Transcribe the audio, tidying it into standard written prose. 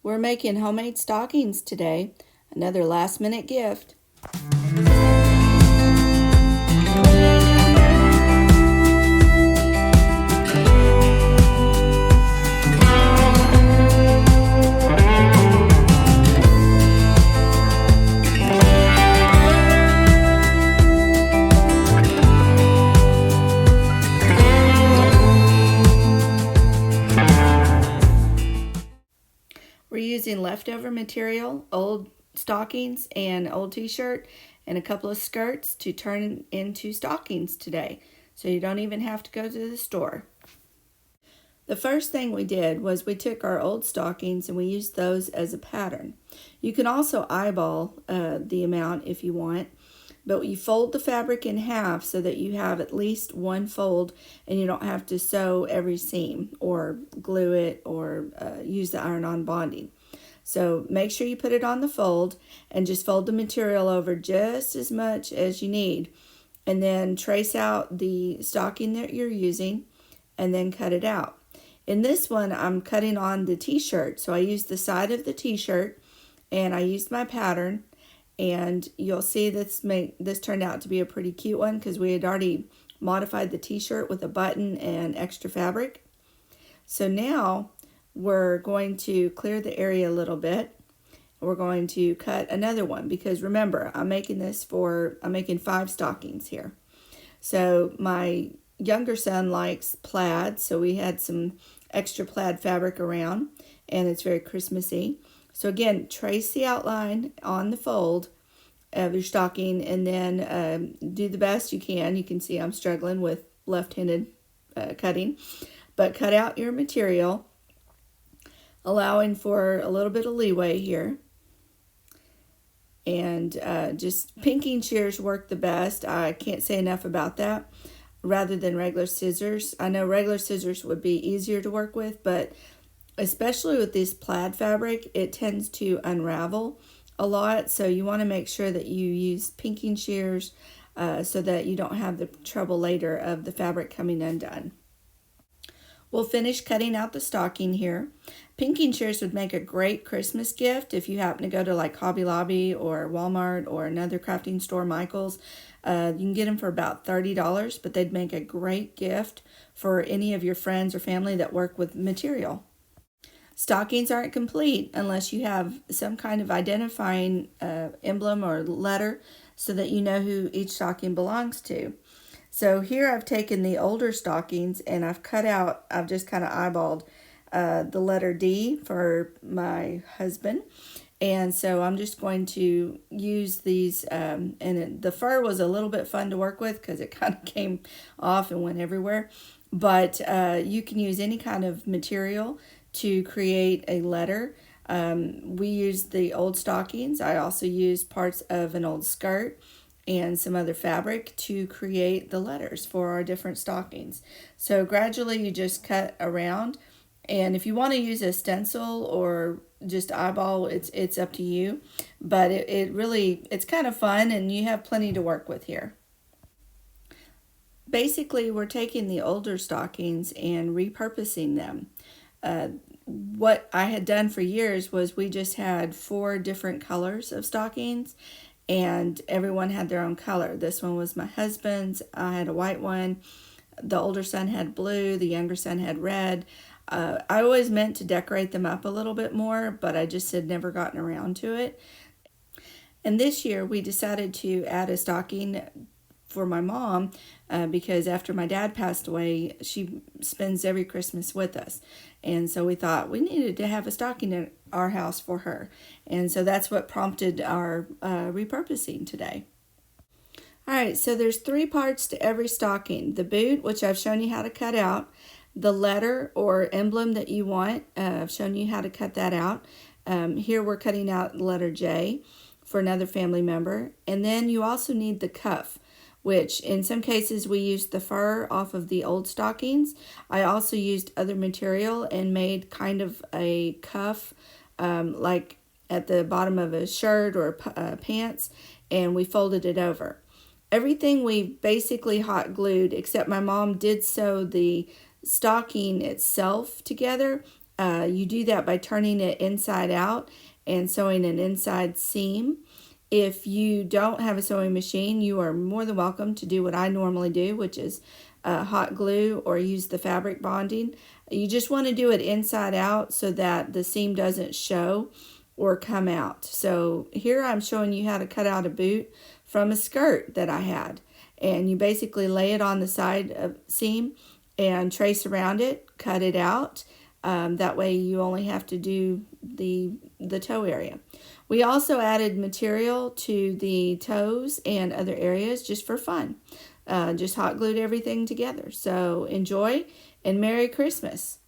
We're making homemade stockings today, another last minute gift. We're using leftover material, old stockings and old t-shirt and a couple of skirts to turn into stockings today. So you don't even have to go to the store. The first thing we did was we took our old stockings and we used those as a pattern. You can also eyeball the amount if you want, but you fold the fabric in half so that you have at least one fold and you don't have to sew every seam or glue it or use the iron-on bonding. So make sure you put it on the fold and just fold the material over just as much as you need, and then trace out the stocking that you're using and then cut it out. In this one, I'm cutting on the t-shirt, so I used the side of the t-shirt and I used my pattern, and you'll see this turned out to be a pretty cute one because we had already modified the t-shirt with a button and extra fabric. So now we're going to clear the area a little bit. We're going to cut another one because remember, I'm making 5 stockings here. So my younger son likes plaid, so we had some extra plaid fabric around, and it's very Christmassy. So again, trace the outline on the fold of your stocking and then do the best you can. You can see I'm struggling with left-handed cutting, but cut out your material, allowing for a little bit of leeway here. And just pinking shears work the best. I can't say enough about that, rather than regular scissors. I know regular scissors would be easier to work with, but especially with this plaid fabric, it tends to unravel a lot. So you want to make sure that you use pinking shears so that you don't have the trouble later of the fabric coming undone. We'll finish cutting out the stocking here. Pinking shears would make a great Christmas gift if you happen to go to like Hobby Lobby or Walmart or another crafting store, Michael's. You can get them for about $30, but they'd make a great gift for any of your friends or family that work with material. Stockings aren't complete unless you have some kind of identifying emblem or letter so that you know who each stocking belongs to. So here I've taken the older stockings and I've just kind of eyeballed the letter D for my husband. And so I'm just going to use these, the fur was a little bit fun to work with because it kind of came off and went everywhere. But you can use any kind of material to create a letter. We used the old stockings. I also used parts of an old skirt and some other fabric to create the letters for our different stockings. So gradually you just cut around, and if you want to use a stencil or just eyeball, it's up to you, but it's kind of fun and you have plenty to work with here. Basically, we're taking the older stockings and repurposing them. What I had done for years was we just had 4 different colors of stockings, and everyone had their own color. This one was my husband's. I had a white one. The older son had blue. The younger son had red. I always meant to decorate them up a little bit more, but I just had never gotten around to it. And this year we decided to add a stocking for my mom because after my dad passed away, she spends every Christmas with us. And so we thought we needed to have a stocking in our house for her. And so that's what prompted our repurposing today. All right, so there's 3 parts to every stocking. The boot, which I've shown you how to cut out. The letter or emblem that you want, I've shown you how to cut that out. Here we're cutting out the letter J for another family member. And then you also need the cuff, which in some cases we used the fur off of the old stockings. I also used other material and made kind of a cuff like at the bottom of a shirt or pants, and we folded it over. Everything we basically hot glued, except my mom did sew the stocking itself together You do that by turning it inside out and sewing an inside seam. If you don't have a sewing machine, you are more than welcome to do what I normally do, which is hot glue or use the fabric bonding. You just want to do it inside out so that the seam doesn't show or come out. So here I'm showing you how to cut out a boot from a skirt that I had. And you basically lay it on the side of seam and trace around it, cut it out. That way you only have to do the toe area. We also added material to the toes and other areas just for fun. Just hot glued everything together. So enjoy and Merry Christmas.